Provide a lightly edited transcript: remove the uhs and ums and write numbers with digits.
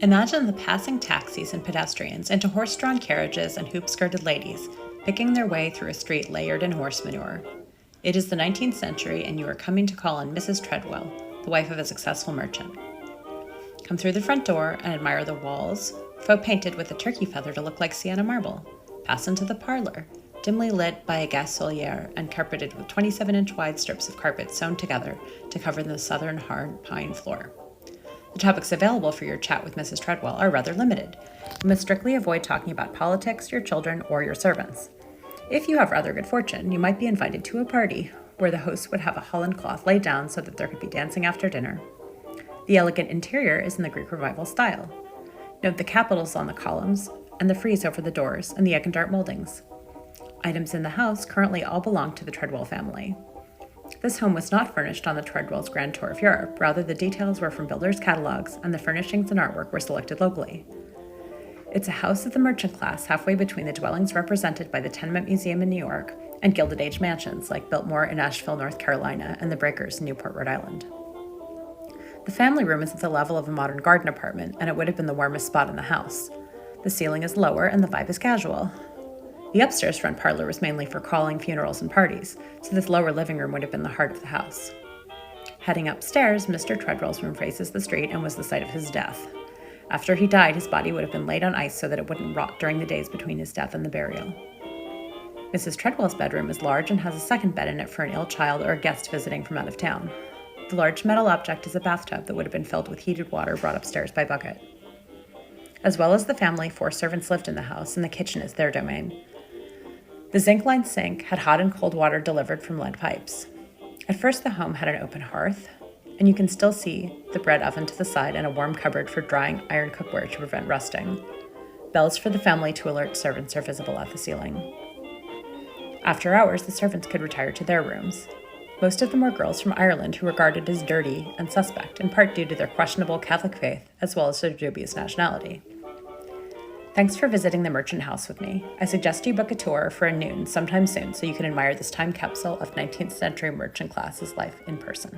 Imagine the passing taxis and pedestrians into horse-drawn carriages and hoop-skirted ladies, picking their way through a street layered in horse manure. It is the 19th century, and you are coming to call on Mrs. Treadwell, the wife of a successful merchant. Come through the front door and admire the walls, faux painted with a turkey feather to look like sienna marble. Pass into the parlor, dimly lit by a gas soliere and carpeted with 27-inch wide strips of carpet sewn together to cover the southern hard pine floor. The topics available for your chat with Mrs. Treadwell are rather limited. You must strictly avoid talking about politics, your children, or your servants. If you have rather good fortune, you might be invited to a party where the host would have a holland cloth laid down so that there could be dancing after dinner. The elegant interior is in the Greek Revival style. Note the capitals on the columns and the frieze over the doors and the egg and dart moldings. Items in the house currently all belong to the Treadwell family. This home was not furnished on the Treadwell's Grand Tour of Europe. Rather, the details were from builders' catalogs, and the furnishings and artwork were selected locally. It's a house of the merchant class, halfway between the dwellings represented by the Tenement Museum in New York and Gilded Age mansions like Biltmore in Asheville, North Carolina, and the Breakers in Newport, Rhode Island. The family room is at the level of a modern garden apartment, and it would have been the warmest spot in the house. The ceiling is lower, and the vibe is casual. The upstairs front parlor was mainly for calling, funerals, and parties, so this lower living room would have been the heart of the house. Heading upstairs, Mr. Treadwell's room faces the street and was the site of his death. After he died, his body would have been laid on ice so that it wouldn't rot during the days between his death and the burial. Mrs. Treadwell's bedroom is large and has a second bed in it for an ill child or a guest visiting from out of town. The large metal object is a bathtub that would have been filled with heated water brought upstairs by bucket. As well as the family, 4 servants lived in the house, and the kitchen is their domain. The zinc-lined sink had hot and cold water delivered from lead pipes. At first, the home had an open hearth, and you can still see the bread oven to the side and a warm cupboard for drying iron cookware to prevent rusting. Bells for the family to alert servants are visible at the ceiling. After hours, the servants could retire to their rooms. Most of them were girls from Ireland who were regarded as dirty and suspect, in part due to their questionable Catholic faith as well as their dubious nationality. Thanks for visiting the Merchant House with me. I suggest you book a tour for a noon sometime soon so you can admire this time capsule of 19th century merchant class's life in person.